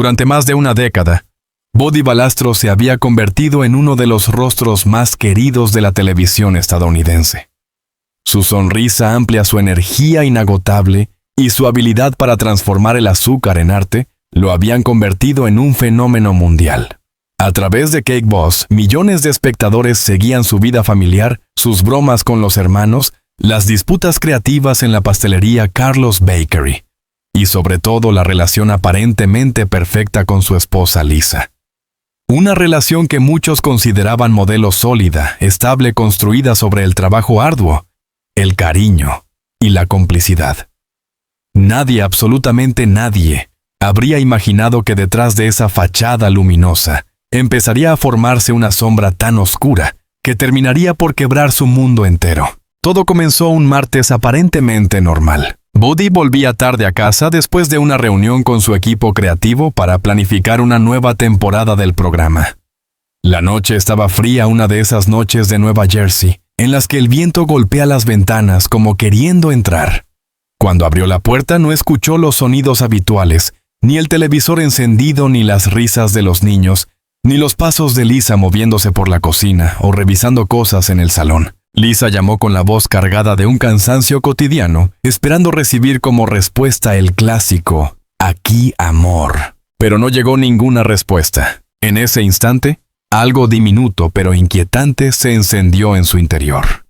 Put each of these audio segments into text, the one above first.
Durante más de una década, Bobby Balastro se había convertido en uno de los rostros más queridos de la televisión estadounidense. Su sonrisa amplia, su energía inagotable y su habilidad para transformar el azúcar en arte lo habían convertido en un fenómeno mundial. A través de Cake Boss, millones de espectadores seguían su vida familiar, sus bromas con los hermanos, las disputas creativas en la pastelería Carlos Bakery y sobre todo la relación aparentemente perfecta con su esposa Lisa. Una relación que muchos consideraban modelo sólida, estable, construida sobre el trabajo arduo, el cariño y la complicidad. Nadie, absolutamente nadie, habría imaginado que detrás de esa fachada luminosa empezaría a formarse una sombra tan oscura que terminaría por quebrar su mundo entero. Todo comenzó un martes aparentemente normal. Bobby volvía tarde a casa después de una reunión con su equipo creativo para planificar una nueva temporada del programa. La noche estaba fría, una de esas noches de Nueva Jersey, en las que el viento golpea las ventanas como queriendo entrar. Cuando abrió la puerta no escuchó los sonidos habituales, ni el televisor encendido, ni las risas de los niños, ni los pasos de Lisa moviéndose por la cocina o revisando cosas en el salón. Lisa llamó con la voz cargada de un cansancio cotidiano, esperando recibir como respuesta el clásico «Aquí, amor». Pero no llegó ninguna respuesta. En ese instante, algo diminuto pero inquietante se encendió en su interior.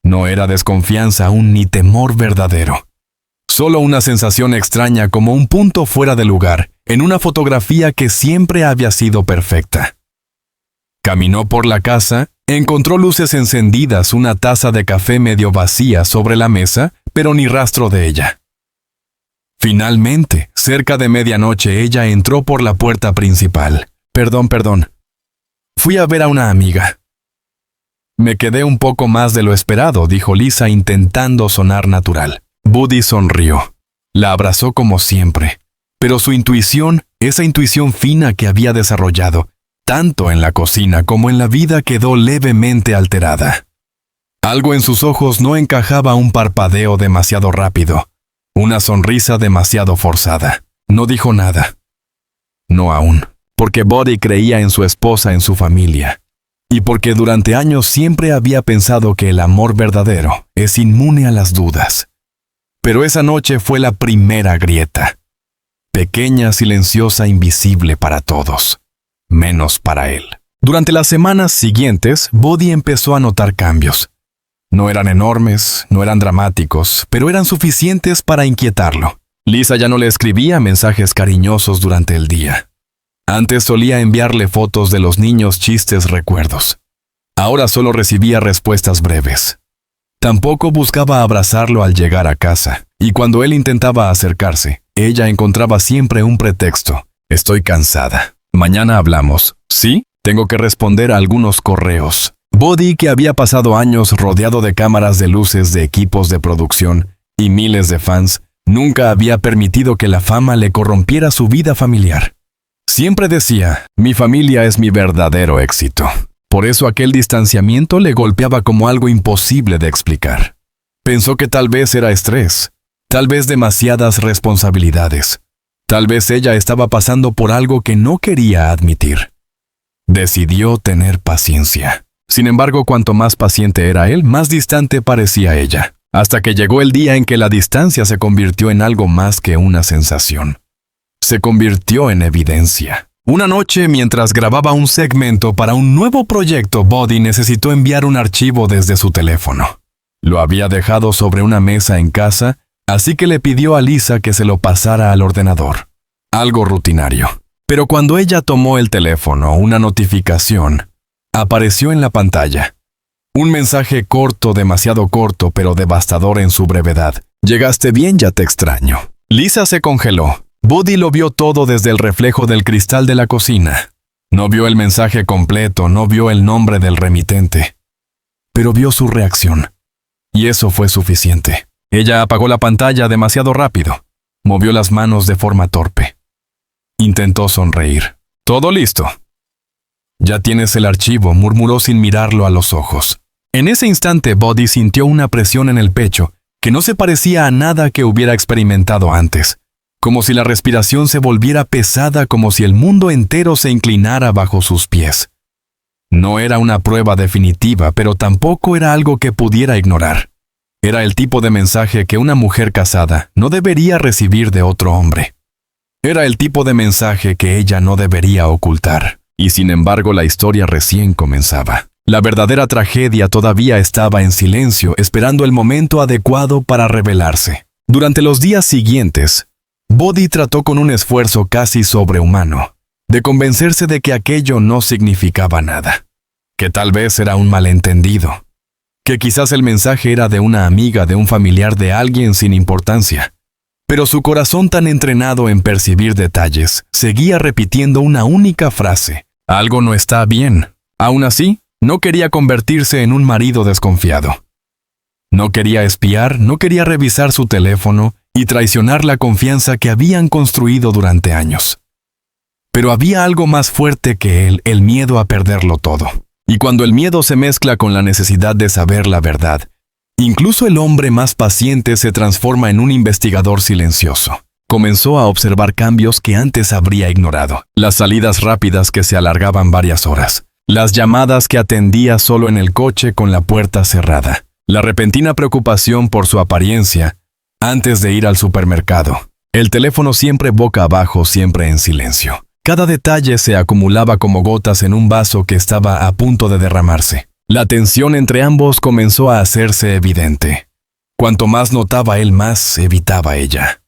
No era desconfianza aún ni temor verdadero. Solo una sensación extraña, como un punto fuera de lugar, en una fotografía que siempre había sido perfecta. Caminó por la casa, encontró luces encendidas, una taza de café medio vacía sobre la mesa, pero ni rastro de ella. Finalmente, cerca de medianoche, ella entró por la puerta principal. Perdón. Fui a ver a una amiga. Me quedé un poco más de lo esperado, dijo Lisa intentando sonar natural. Bobby sonrió. La abrazó como siempre. Pero su intuición, esa intuición fina que había desarrollado, tanto en la cocina como en la vida, quedó levemente alterada. Algo en sus ojos no encajaba, un parpadeo demasiado rápido, una sonrisa demasiado forzada. No dijo nada. No aún, porque Bobby creía en su esposa, en su familia, y porque durante años siempre había pensado que el amor verdadero es inmune a las dudas. Pero esa noche fue la primera grieta. Pequeña, silenciosa, invisible para todos, menos para él. Durante las semanas siguientes, Bobby empezó a notar cambios. No eran enormes, no eran dramáticos, pero eran suficientes para inquietarlo. Lisa ya no le escribía mensajes cariñosos durante el día. Antes solía enviarle fotos de los niños, chistes, recuerdos. Ahora solo recibía respuestas breves. Tampoco buscaba abrazarlo al llegar a casa, y cuando él intentaba acercarse, ella encontraba siempre un pretexto. Estoy cansada. Mañana hablamos. ¿Sí? Tengo que responder a algunos correos. Bobby, que había pasado años rodeado de cámaras, de luces, de equipos de producción y miles de fans, nunca había permitido que la fama le corrompiera su vida familiar. Siempre decía, mi familia es mi verdadero éxito. Por eso aquel distanciamiento le golpeaba como algo imposible de explicar. Pensó que tal vez era estrés, tal vez demasiadas responsabilidades. Tal vez ella estaba pasando por algo que no quería admitir. Decidió tener paciencia. Sin embargo, cuanto más paciente era él, más distante parecía ella, hasta que llegó el día en que la distancia se convirtió en algo más que una sensación. Se convirtió en evidencia. Una noche, mientras grababa un segmento para un nuevo proyecto, Bobby necesitó enviar un archivo desde su teléfono. Lo había dejado sobre una mesa en casa, así que le pidió a Lisa que se lo pasara al ordenador. Algo rutinario. Pero cuando ella tomó el teléfono, una notificación apareció en la pantalla. Un mensaje corto, demasiado corto, pero devastador en su brevedad. Llegaste bien, ya te extraño. Lisa se congeló. Bobby lo vio todo desde el reflejo del cristal de la cocina. No vio el mensaje completo, no vio el nombre del remitente. Pero vio su reacción. Y eso fue suficiente. Ella apagó la pantalla demasiado rápido. Movió las manos de forma torpe. Intentó sonreír. «Todo listo». «Ya tienes el archivo», murmuró sin mirarlo a los ojos. En ese instante, Bobby sintió una presión en el pecho que no se parecía a nada que hubiera experimentado antes. como si la respiración se volviera pesada, como si el mundo entero se inclinara bajo sus pies. No era una prueba definitiva, pero tampoco era algo que pudiera ignorar. Era el tipo de mensaje que una mujer casada no debería recibir de otro hombre. Era el tipo de mensaje que ella no debería ocultar. Y sin embargo, la historia recién comenzaba. La verdadera tragedia todavía estaba en silencio, esperando el momento adecuado para revelarse. Durante los días siguientes, Body trató con un esfuerzo casi sobrehumano de convencerse de que aquello no significaba nada, que tal vez era un malentendido, que quizás el mensaje era de una amiga, de un familiar, de alguien sin importancia. Pero su corazón, tan entrenado en percibir detalles, seguía repitiendo una única frase: algo no está bien. Aún así, no quería convertirse en un marido desconfiado. No quería espiar, no quería revisar su teléfono y traicionar la confianza que habían construido durante años. Pero había algo más fuerte que él, el miedo a perderlo todo. Y cuando el miedo se mezcla con la necesidad de saber la verdad, incluso el hombre más paciente se transforma en un investigador silencioso. Comenzó a observar cambios que antes habría ignorado. Las salidas rápidas que se alargaban varias horas. Las llamadas que atendía solo en el coche con la puerta cerrada. La repentina preocupación por su apariencia antes de ir al supermercado. El teléfono siempre boca abajo, siempre en silencio. Cada detalle se acumulaba como gotas en un vaso que estaba a punto de derramarse. La tensión entre ambos comenzó a hacerse evidente. Cuanto más notaba él, más evitaba ella.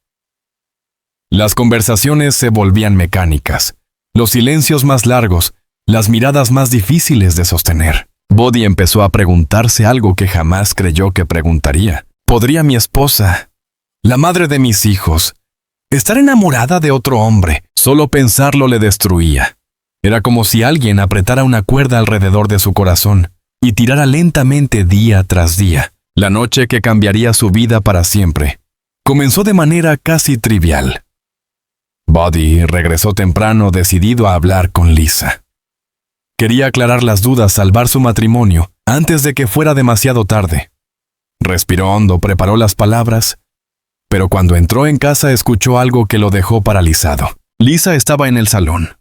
Las conversaciones se volvían mecánicas, los silencios más largos, las miradas más difíciles de sostener. Body empezó a preguntarse algo que jamás creyó que preguntaría. ¿Podría mi esposa, la madre de mis hijos, estar enamorada de otro hombre? Solo pensarlo le destruía. Era como si alguien apretara una cuerda alrededor de su corazón y tirara lentamente día tras día. La noche que cambiaría su vida para siempre comenzó de manera casi trivial. Body regresó temprano, decidido a hablar con Lisa. Quería aclarar las dudas, salvar su matrimonio, antes de que fuera demasiado tarde. Respiró hondo, preparó las palabras, pero cuando entró en casa escuchó algo que lo dejó paralizado. Lisa estaba en el salón.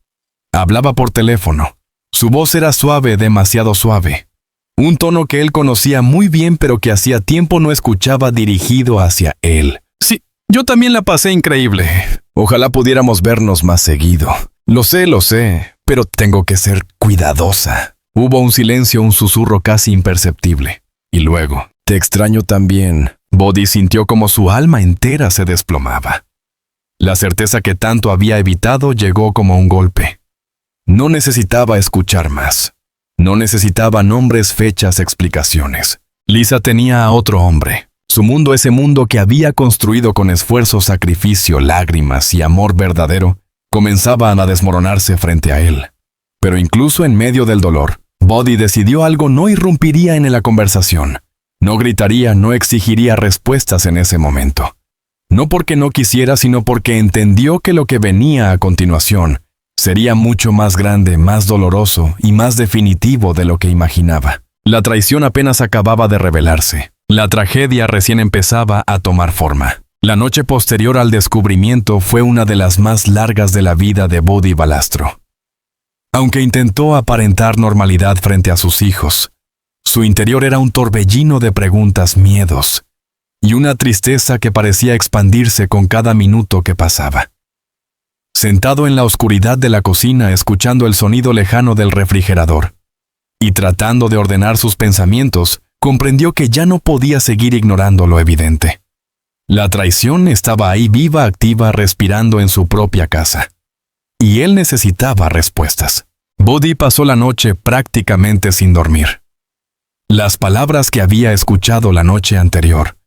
Hablaba por teléfono. Su voz era suave, demasiado suave. Un tono que él conocía muy bien, pero que hacía tiempo no escuchaba dirigido hacia él. Sí, yo también la pasé increíble. Ojalá pudiéramos vernos más seguido. Lo sé, pero tengo que ser cuidadosa. Hubo un silencio, un susurro casi imperceptible. Y luego, te extraño también. Body sintió como su alma entera se desplomaba. La certeza que tanto había evitado llegó como un golpe. No necesitaba escuchar más. No necesitaba nombres, fechas, explicaciones. Lisa tenía a otro hombre. Su mundo, ese mundo que había construido con esfuerzo, sacrificio, lágrimas y amor verdadero, comenzaba a desmoronarse frente a él. Pero incluso en medio del dolor, Body decidió algo: no irrumpiría en la conversación. No gritaría, no exigiría respuestas en ese momento. No porque no quisiera, sino porque entendió que lo que venía a continuación sería mucho más grande, más doloroso y más definitivo de lo que imaginaba. La traición apenas acababa de revelarse. La tragedia recién empezaba a tomar forma. La noche posterior al descubrimiento fue una de las más largas de la vida de Body Balastro. Aunque intentó aparentar normalidad frente a sus hijos, su interior era un torbellino de preguntas, miedos y una tristeza que parecía expandirse con cada minuto que pasaba. Sentado en la oscuridad de la cocina, escuchando el sonido lejano del refrigerador y tratando de ordenar sus pensamientos, comprendió que ya no podía seguir ignorando lo evidente. La traición estaba ahí, viva, activa, respirando en su propia casa. Y él necesitaba respuestas. Body pasó la noche prácticamente sin dormir. Las palabras que había escuchado la noche anterior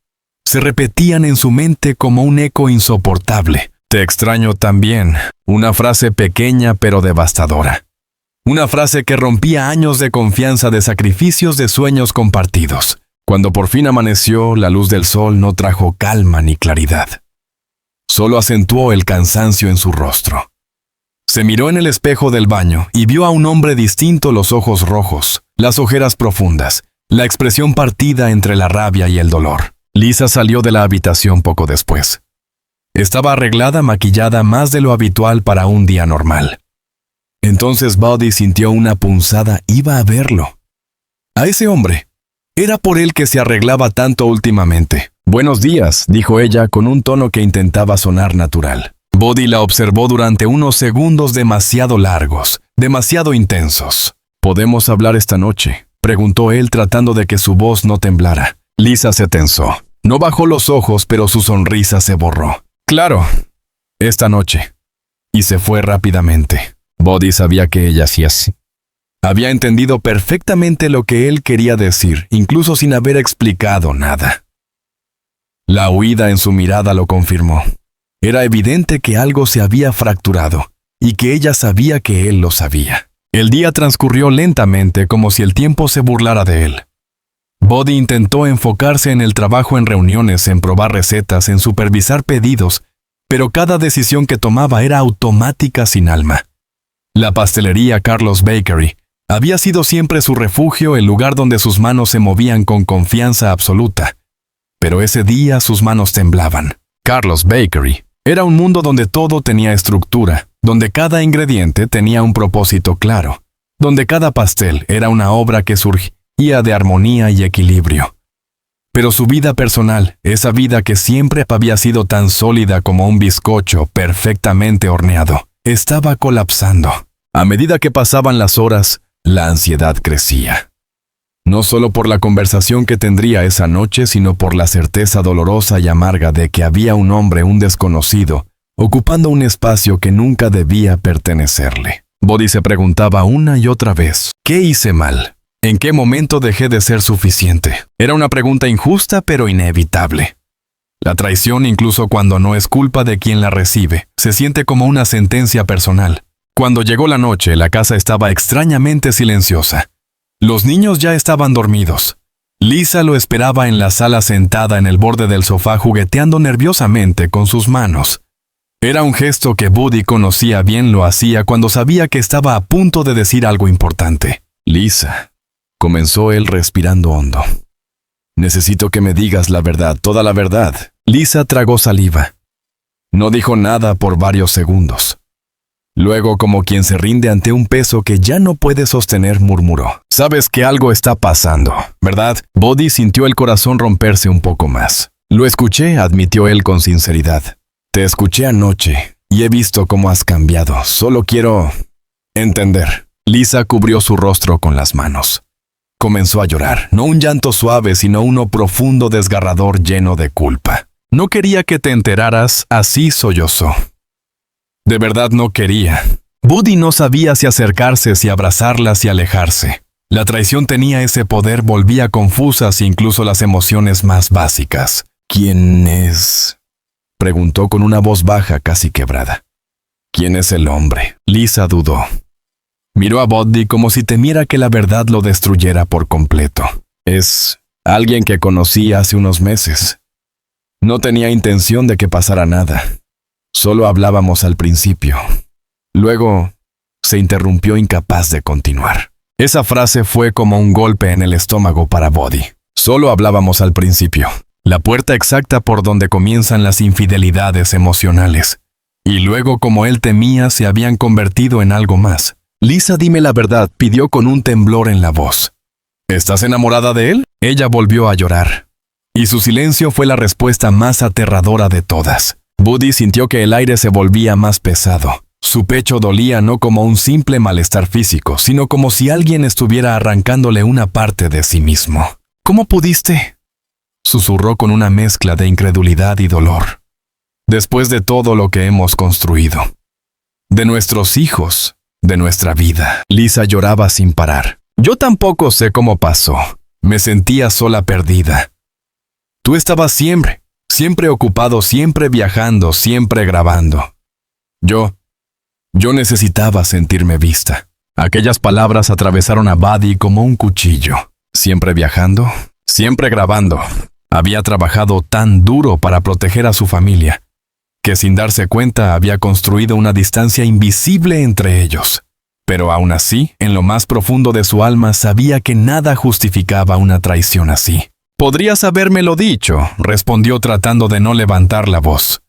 se repetían en su mente como un eco insoportable. Te extraño también, una frase pequeña pero devastadora. Una frase que rompía años de confianza, de sacrificios, de sueños compartidos. Cuando por fin amaneció, la luz del sol no trajo calma ni claridad. Solo acentuó el cansancio en su rostro. Se miró en el espejo del baño y vio a un hombre distinto, los ojos rojos, las ojeras profundas, la expresión partida entre la rabia y el dolor. Lisa salió de la habitación poco después. Estaba arreglada, maquillada más de lo habitual para un día normal. Entonces Buddy sintió una punzada, iba a verlo. A ese hombre. Era por él que se arreglaba tanto últimamente. «Buenos días», dijo ella con un tono que intentaba sonar natural. Buddy la observó durante unos segundos demasiado largos, demasiado intensos. «¿Podemos hablar esta noche?», preguntó él tratando de que su voz no temblara. Lisa se tensó. No bajó los ojos, pero su sonrisa se borró. «Claro, esta noche». Y se fue rápidamente. Buddy sabía que ella hacía así. Había entendido perfectamente lo que él quería decir, incluso sin haber explicado nada. La huida en su mirada lo confirmó. Era evidente que algo se había fracturado, y que ella sabía que él lo sabía. El día transcurrió lentamente, como si el tiempo se burlara de él. Buddy intentó enfocarse en el trabajo, en reuniones, en probar recetas, en supervisar pedidos, pero cada decisión que tomaba era automática, sin alma. La pastelería Carlos Bakery había sido siempre su refugio, el lugar donde sus manos se movían con confianza absoluta. Pero ese día sus manos temblaban. Carlos Bakery era un mundo donde todo tenía estructura, donde cada ingrediente tenía un propósito claro, donde cada pastel era una obra que surgía de armonía y equilibrio. Pero su vida personal, esa vida que siempre había sido tan sólida como un bizcocho perfectamente horneado, estaba colapsando. A medida que pasaban las horas, la ansiedad crecía. No solo por la conversación que tendría esa noche, sino por la certeza dolorosa y amarga de que había un hombre, un desconocido, ocupando un espacio que nunca debía pertenecerle. Buddy se preguntaba una y otra vez, ¿qué hice mal? ¿En qué momento dejé de ser suficiente? Era una pregunta injusta pero inevitable. La traición, incluso cuando no es culpa de quien la recibe, se siente como una sentencia personal. Cuando llegó la noche, la casa estaba extrañamente silenciosa. Los niños ya estaban dormidos. Lisa lo esperaba en la sala sentada en el borde del sofá jugueteando nerviosamente con sus manos. Era un gesto que Buddy conocía bien, lo hacía cuando sabía que estaba a punto de decir algo importante. «Lisa», comenzó él respirando hondo. «Necesito que me digas la verdad, toda la verdad». Lisa tragó saliva. No dijo nada por varios segundos. Luego, como quien se rinde ante un peso que ya no puede sostener, murmuró. «Sabes que algo está pasando, ¿verdad?» Buddy sintió el corazón romperse un poco más. «Lo escuché», admitió él con sinceridad. «Te escuché anoche y he visto cómo has cambiado. Solo quiero entender». Lisa cubrió su rostro con las manos. Comenzó a llorar, no un llanto suave, sino uno profundo, desgarrador, lleno de culpa. «No quería que te enteraras», así sollozó. De verdad no quería. Buddy no sabía si acercarse, si abrazarla, si alejarse. La traición tenía ese poder, volvía confusas incluso las emociones más básicas. «¿Quién es?», preguntó con una voz baja, casi quebrada. «¿Quién es el hombre?». Lisa dudó. Miró a Buddy como si temiera que la verdad lo destruyera por completo. «Es alguien que conocí hace unos meses. No tenía intención de que pasara nada. Solo hablábamos al principio. Luego se interrumpió, incapaz de continuar. Esa frase fue como un golpe en el estómago para Buddy. Solo hablábamos al principio. La puerta exacta por donde comienzan las infidelidades emocionales. Y luego, como él temía, se habían convertido en algo más. «Lisa, dime la verdad», pidió con un temblor en la voz. «¿Estás enamorada de él?». Ella volvió a llorar. Y su silencio fue la respuesta más aterradora de todas. Buddy sintió que el aire se volvía más pesado. Su pecho dolía no como un simple malestar físico, sino como si alguien estuviera arrancándole una parte de sí mismo. «¿Cómo pudiste?», susurró con una mezcla de incredulidad y dolor. «Después de todo lo que hemos construido. De nuestros hijos, de nuestra vida». Lisa lloraba sin parar. «Yo tampoco sé cómo pasó. Me sentía sola, perdida. Tú estabas siempre ocupado, siempre viajando, siempre grabando. Yo necesitaba sentirme vista». Aquellas palabras atravesaron a Buddy como un cuchillo. Siempre viajando, siempre grabando. Había trabajado tan duro para proteger a su familia, que sin darse cuenta había construido una distancia invisible entre ellos. Pero aún así, en lo más profundo de su alma sabía que nada justificaba una traición así. «Podrías habérmelo dicho», respondió tratando de no levantar la voz.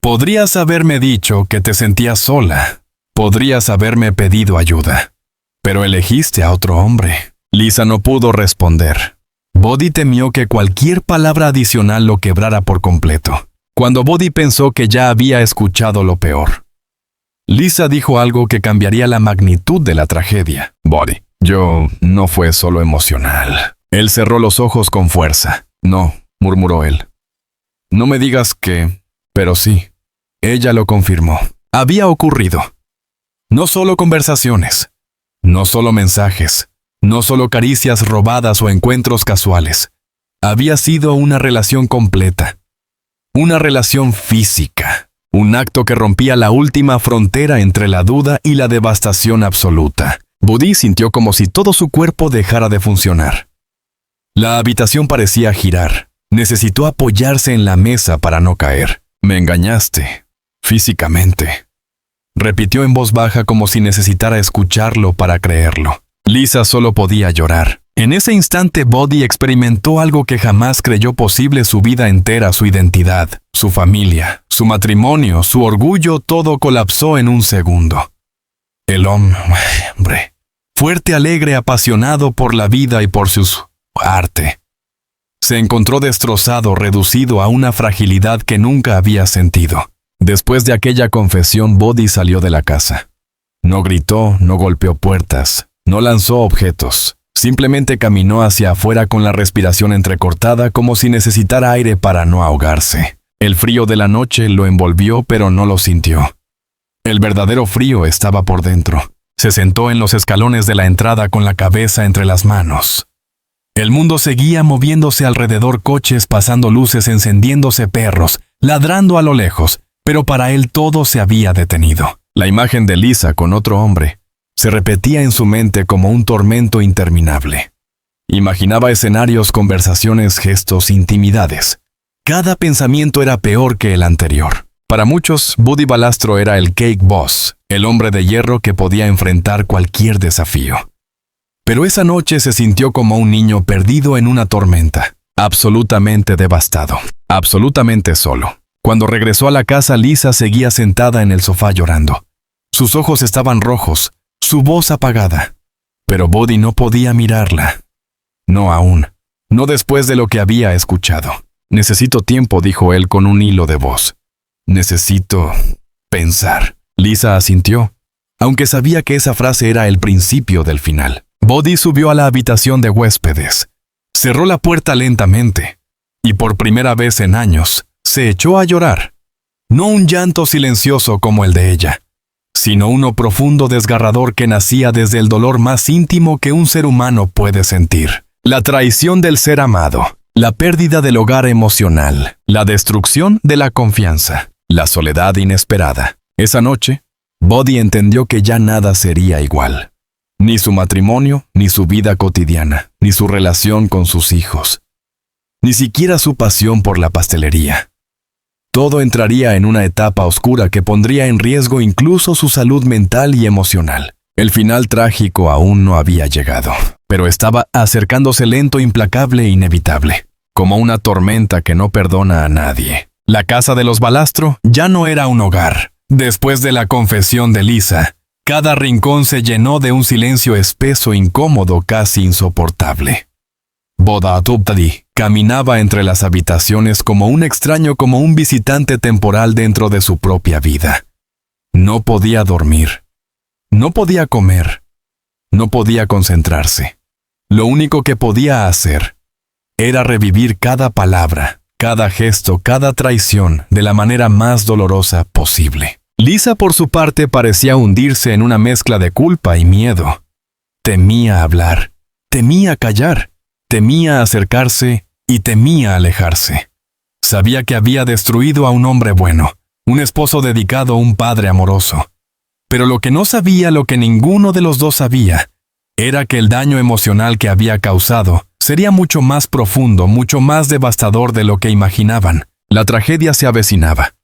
Podrías haberme dicho que te sentías sola. Podrías haberme pedido ayuda. Pero elegiste a otro hombre. Lisa no pudo responder. Body temió que cualquier palabra adicional lo quebrara por completo. Cuando Body pensó que ya había escuchado lo peor, Lisa dijo algo que cambiaría la magnitud de la tragedia. Body, no fue solo emocional. Él cerró los ojos con fuerza. No, murmuró él. No me digas que... Pero sí. Ella lo confirmó. Había ocurrido. No solo conversaciones, no solo mensajes, no solo caricias robadas o encuentros casuales. Había sido una relación completa. Una relación física. Un acto que rompía la última frontera entre la duda y la devastación absoluta. Body sintió como si todo su cuerpo dejara de funcionar. La habitación parecía girar. Necesitó apoyarse en la mesa para no caer. Me engañaste. Físicamente. Repitió en voz baja como si necesitara escucharlo para creerlo. Lisa solo podía llorar. En ese instante Body experimentó algo que jamás creyó posible. Su vida entera, su identidad, su familia, su matrimonio, su orgullo, todo colapsó en un segundo. El hombre, fuerte, alegre, apasionado por la vida y por su arte, se encontró destrozado, reducido a una fragilidad que nunca había sentido. Después de aquella confesión, Body salió de la casa. No gritó, no golpeó puertas, no lanzó objetos. Simplemente caminó hacia afuera con la respiración entrecortada como si necesitara aire para no ahogarse. El frío de la noche lo envolvió, pero no lo sintió. El verdadero frío estaba por dentro. Se sentó en los escalones de la entrada con la cabeza entre las manos. El mundo seguía moviéndose alrededor, coches pasando, luces encendiéndose, perros ladrando a lo lejos. Pero para él todo se había detenido. La imagen de Lisa con otro hombre se repetía en su mente como un tormento interminable. Imaginaba escenarios, conversaciones, gestos, intimidades. Cada pensamiento era peor que el anterior. Para muchos, Body Balastro era el Cake Boss, el hombre de hierro que podía enfrentar cualquier desafío. Pero esa noche se sintió como un niño perdido en una tormenta, absolutamente devastado, absolutamente solo. Cuando regresó a la casa, Lisa seguía sentada en el sofá llorando. Sus ojos estaban rojos, su voz apagada. Pero Body no podía mirarla. No aún. No después de lo que había escuchado. Necesito tiempo, dijo él con un hilo de voz. Necesito pensar. Lisa asintió, aunque sabía que esa frase era el principio del final. Body subió a la habitación de huéspedes. Cerró la puerta lentamente. Y por primera vez en años, se echó a llorar. No un llanto silencioso como el de ella, sino uno profundo, desgarrador, que nacía desde el dolor más íntimo que un ser humano puede sentir. La traición del ser amado, la pérdida del hogar emocional, la destrucción de la confianza, la soledad inesperada. Esa noche, Body entendió que ya nada sería igual. Ni su matrimonio, ni su vida cotidiana, ni su relación con sus hijos, ni siquiera su pasión por la pastelería. Todo entraría en una etapa oscura que pondría en riesgo incluso su salud mental y emocional. El final trágico aún no había llegado, pero estaba acercándose lento, implacable e inevitable, como una tormenta que no perdona a nadie. La casa de los Balastro ya no era un hogar. Después de la confesión de Lisa, cada rincón se llenó de un silencio espeso, incómodo, casi insoportable. Bodatubtadi caminaba entre las habitaciones como un extraño, como un visitante temporal dentro de su propia vida. No podía dormir. No podía comer. No podía concentrarse. Lo único que podía hacer era revivir cada palabra, cada gesto, cada traición de la manera más dolorosa posible. Lisa, por su parte, parecía hundirse en una mezcla de culpa y miedo. Temía hablar, temía callar. Temía acercarse y temía alejarse. Sabía que había destruido a un hombre bueno, un esposo dedicado, un padre amoroso. Pero lo que no sabía, lo que ninguno de los dos sabía, era que el daño emocional que había causado sería mucho más profundo, mucho más devastador de lo que imaginaban. La tragedia se avecinaba.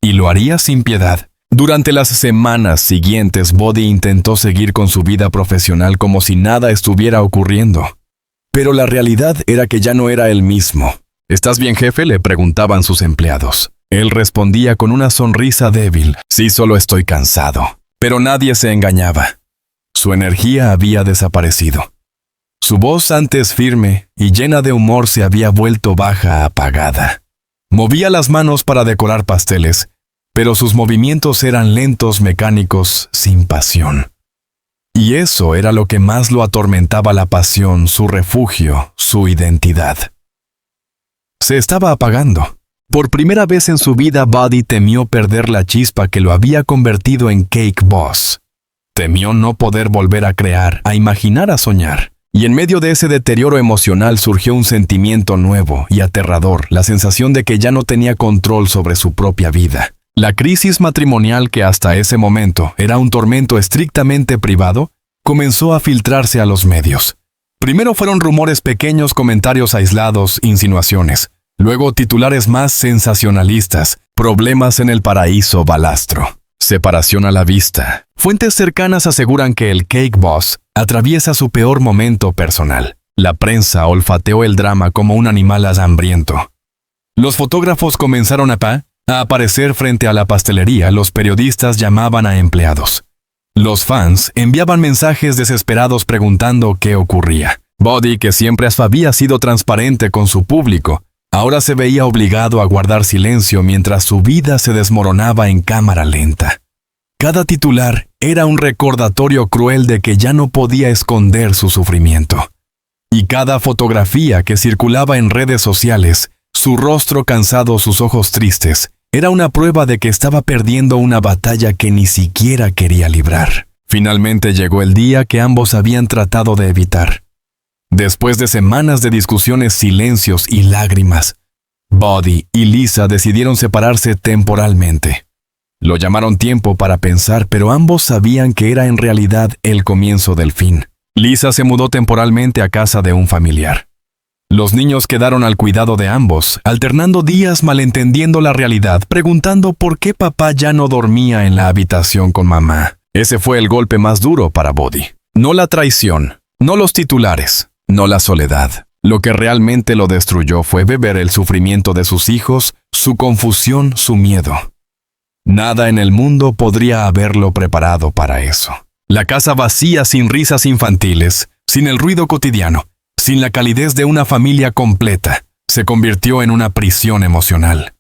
Y lo haría sin piedad. Durante las semanas siguientes, Body intentó seguir con su vida profesional como si nada estuviera ocurriendo. Pero la realidad era que ya no era el mismo. ¿Estás bien, jefe?, le preguntaban sus empleados. Él respondía con una sonrisa débil: sí, solo estoy cansado. Pero nadie se engañaba. Su energía había desaparecido. Su voz, antes firme y llena de humor, se había vuelto baja, apagada. Movía las manos para decorar pasteles, pero sus movimientos eran lentos, mecánicos, sin pasión. Y eso era lo que más lo atormentaba: la pasión, su refugio, su identidad. Se estaba apagando. Por primera vez en su vida, Buddy temió perder la chispa que lo había convertido en Cake Boss. Temió no poder volver a crear, a imaginar, a soñar. Y en medio de ese deterioro emocional surgió un sentimiento nuevo y aterrador: la sensación de que ya no tenía control sobre su propia vida. La crisis matrimonial, que hasta ese momento era un tormento estrictamente privado, comenzó a filtrarse a los medios. Primero fueron rumores pequeños, comentarios aislados, insinuaciones. Luego titulares más sensacionalistas: problemas en el paraíso balastro, separación a la vista. Fuentes cercanas aseguran que el Cake Boss atraviesa su peor momento personal. La prensa olfateó el drama como un animal hambriento. Los fotógrafos comenzaron a aparecer frente a la pastelería. Los periodistas llamaban a empleados. Los fans enviaban mensajes desesperados preguntando qué ocurría. Buddy, que siempre había sido transparente con su público, ahora se veía obligado a guardar silencio mientras su vida se desmoronaba en cámara lenta. Cada titular era un recordatorio cruel de que ya no podía esconder su sufrimiento. Y cada fotografía que circulaba en redes sociales, su rostro cansado, sus ojos tristes, era una prueba de que estaba perdiendo una batalla que ni siquiera quería librar. Finalmente llegó el día que ambos habían tratado de evitar. Después de semanas de discusiones, silencios y lágrimas, Buddy y Lisa decidieron separarse temporalmente. Lo llamaron tiempo para pensar, pero ambos sabían que era en realidad el comienzo del fin. Lisa se mudó temporalmente a casa de un familiar. Los niños quedaron al cuidado de ambos, alternando días malentendiendo la realidad, preguntando por qué papá ya no dormía en la habitación con mamá. Ese fue el golpe más duro para Buddy. No la traición, no los titulares, no la soledad. Lo que realmente lo destruyó fue ver el sufrimiento de sus hijos, su confusión, su miedo. Nada en el mundo podría haberlo preparado para eso. La casa vacía, sin risas infantiles, sin el ruido cotidiano, sin la calidez de una familia completa, se convirtió en una prisión emocional.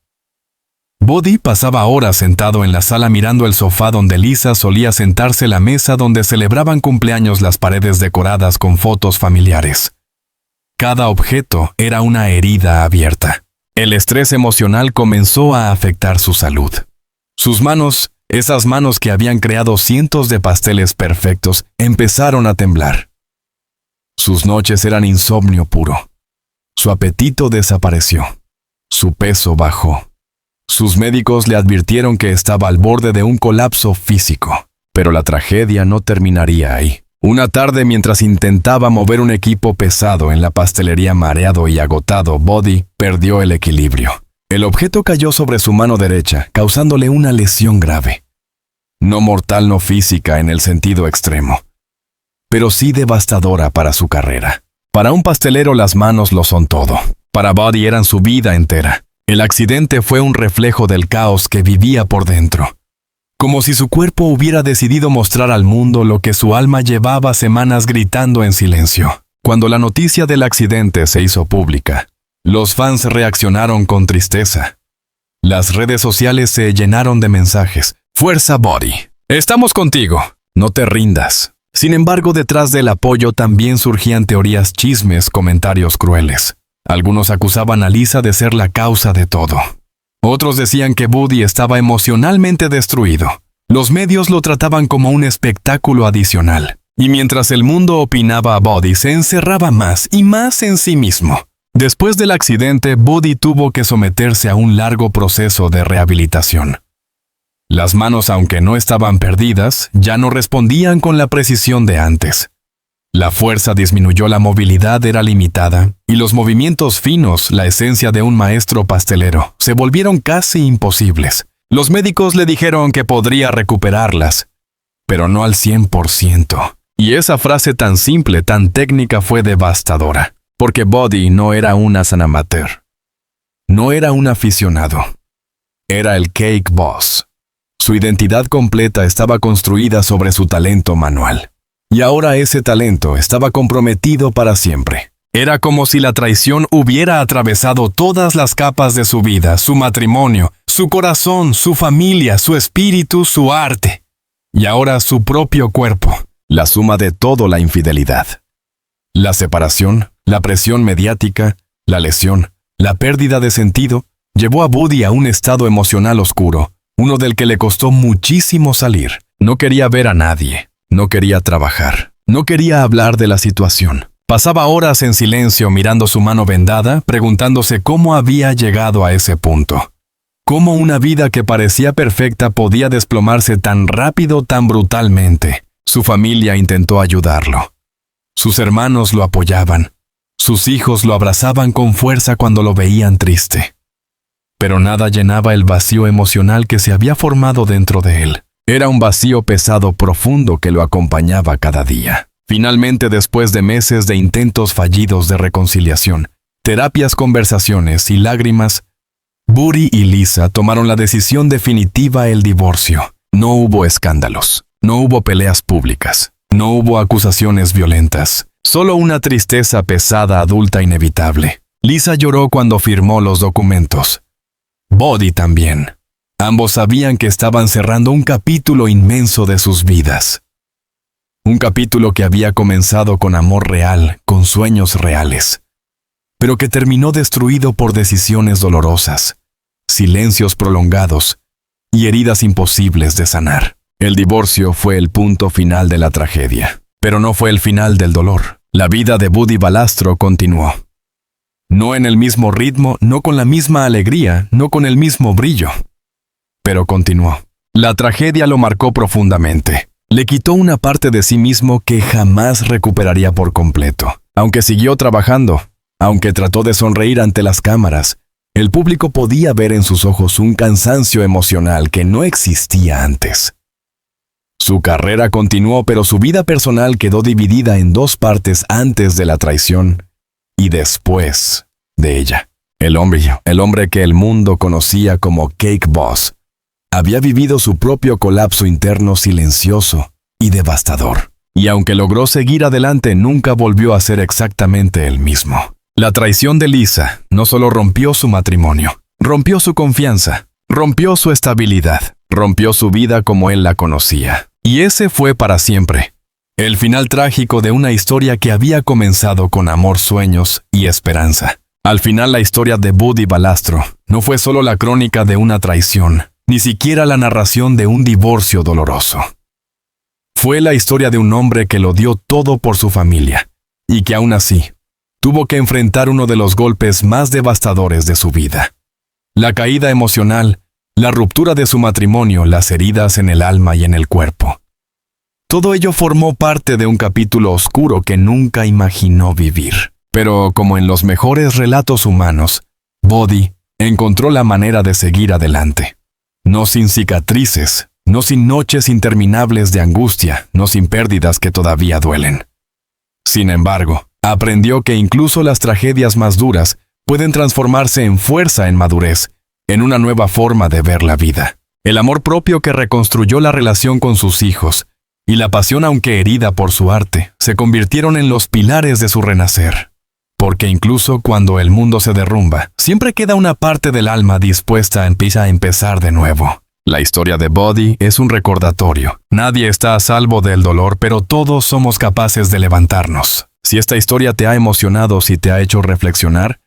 Buddy pasaba horas sentado en la sala mirando el sofá donde Lisa solía sentarse, la mesa donde celebraban cumpleaños, las paredes decoradas con fotos familiares. Cada objeto era una herida abierta. El estrés emocional comenzó a afectar su salud. Sus manos, esas manos que habían creado cientos de pasteles perfectos, empezaron a temblar. Sus noches eran insomnio puro. Su apetito desapareció. Su peso bajó. Sus médicos le advirtieron que estaba al borde de un colapso físico. Pero la tragedia no terminaría ahí. Una tarde, mientras intentaba mover un equipo pesado en la pastelería, mareado y agotado, Buddy perdió el equilibrio. El objeto cayó sobre su mano derecha, causándole una lesión grave. No mortal, no física en el sentido extremo, pero sí devastadora para su carrera. Para un pastelero las manos lo son todo. Para Buddy eran su vida entera. El accidente fue un reflejo del caos que vivía por dentro. Como si su cuerpo hubiera decidido mostrar al mundo lo que su alma llevaba semanas gritando en silencio. Cuando la noticia del accidente se hizo pública, los fans reaccionaron con tristeza. Las redes sociales se llenaron de mensajes. «Fuerza, Buddy. Estamos contigo. No te rindas». Sin embargo, detrás del apoyo también surgían teorías, chismes, comentarios crueles. Algunos acusaban a Lisa de ser la causa de todo. Otros decían que Buddy estaba emocionalmente destruido. Los medios lo trataban como un espectáculo adicional. Y mientras el mundo opinaba, Buddy se encerraba más y más en sí mismo. Después del accidente, Buddy tuvo que someterse a un largo proceso de rehabilitación. Las manos, aunque no estaban perdidas, ya no respondían con la precisión de antes. La fuerza disminuyó, la movilidad era limitada, y los movimientos finos, la esencia de un maestro pastelero, se volvieron casi imposibles. Los médicos le dijeron que podría recuperarlas, pero no al 100%. Y esa frase tan simple, tan técnica, fue devastadora. Porque Buddy no era un amateur. No era un aficionado. Era el Cake Boss. Su identidad completa estaba construida sobre su talento manual. Y ahora ese talento estaba comprometido para siempre. Era como si la traición hubiera atravesado todas las capas de su vida, su matrimonio, su corazón, su familia, su espíritu, su arte. Y ahora su propio cuerpo, la suma de toda la infidelidad. La separación, la presión mediática, la lesión, la pérdida de sentido, llevó a Buddy a un estado emocional oscuro, uno del que le costó muchísimo salir. No quería ver a nadie, no quería trabajar, no quería hablar de la situación. Pasaba horas en silencio mirando su mano vendada, preguntándose cómo había llegado a ese punto. Cómo una vida que parecía perfecta podía desplomarse tan rápido, tan brutalmente. Su familia intentó ayudarlo. Sus hermanos lo apoyaban. Sus hijos lo abrazaban con fuerza cuando lo veían triste. Pero nada llenaba el vacío emocional que se había formado dentro de él. Era un vacío pesado profundo que lo acompañaba cada día. Finalmente, después de meses de intentos fallidos de reconciliación, terapias, conversaciones y lágrimas, Buddy y Lisa tomaron la decisión definitiva: el divorcio. No hubo escándalos, no hubo peleas públicas, no hubo acusaciones violentas, solo una tristeza pesada, adulta, inevitable. Lisa lloró cuando firmó los documentos. Buddy también. Ambos sabían que estaban cerrando un capítulo inmenso de sus vidas. Un capítulo que había comenzado con amor real, con sueños reales, pero que terminó destruido por decisiones dolorosas, silencios prolongados y heridas imposibles de sanar. El divorcio fue el punto final de la tragedia, pero no fue el final del dolor. La vida de Buddy Valastro continuó. No en el mismo ritmo, no con la misma alegría, no con el mismo brillo, pero continuó. La tragedia lo marcó profundamente. Le quitó una parte de sí mismo que jamás recuperaría por completo. Aunque siguió trabajando, aunque trató de sonreír ante las cámaras, el público podía ver en sus ojos un cansancio emocional que no existía antes. Su carrera continuó, pero su vida personal quedó dividida en dos partes: antes de la traición y después de ella. El hombre que el mundo conocía como Cake Boss, había vivido su propio colapso interno silencioso y devastador. Y aunque logró seguir adelante, nunca volvió a ser exactamente el mismo. La traición de Lisa no solo rompió su matrimonio, rompió su confianza, rompió su estabilidad, rompió su vida como él la conocía. Y ese fue para siempre el final trágico de una historia que había comenzado con amor, sueños y esperanza. Al final, la historia de Buddy Valastro no fue solo la crónica de una traición, ni siquiera la narración de un divorcio doloroso. Fue la historia de un hombre que lo dio todo por su familia, y que aún así tuvo que enfrentar uno de los golpes más devastadores de su vida. La caída emocional, la ruptura de su matrimonio, las heridas en el alma y en el cuerpo. Todo ello formó parte de un capítulo oscuro que nunca imaginó vivir. Pero como en los mejores relatos humanos, Buddy encontró la manera de seguir adelante. No sin cicatrices, no sin noches interminables de angustia, no sin pérdidas que todavía duelen. Sin embargo, aprendió que incluso las tragedias más duras pueden transformarse en fuerza, en madurez, en una nueva forma de ver la vida. El amor propio que reconstruyó la relación con sus hijos y la pasión, aunque herida por su arte, se convirtieron en los pilares de su renacer. Porque incluso cuando el mundo se derrumba, siempre queda una parte del alma dispuesta a empezar de nuevo. La historia de Buddy es un recordatorio. Nadie está a salvo del dolor, pero todos somos capaces de levantarnos. Si esta historia te ha emocionado, si te ha hecho reflexionar,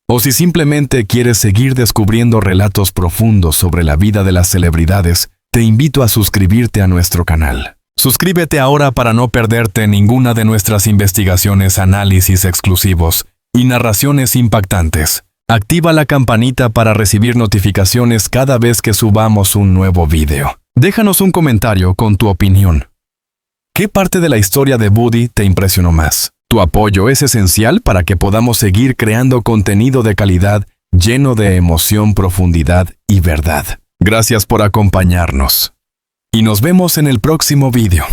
o si simplemente quieres seguir descubriendo relatos profundos sobre la vida de las celebridades, te invito a suscribirte a nuestro canal. Suscríbete ahora para no perderte ninguna de nuestras investigaciones, análisis exclusivos y narraciones impactantes. Activa la campanita para recibir notificaciones cada vez que subamos un nuevo video. Déjanos un comentario con tu opinión. ¿Qué parte de la historia de Buddy te impresionó más? Tu apoyo es esencial para que podamos seguir creando contenido de calidad lleno de emoción, profundidad y verdad. Gracias por acompañarnos. Y nos vemos en el próximo video.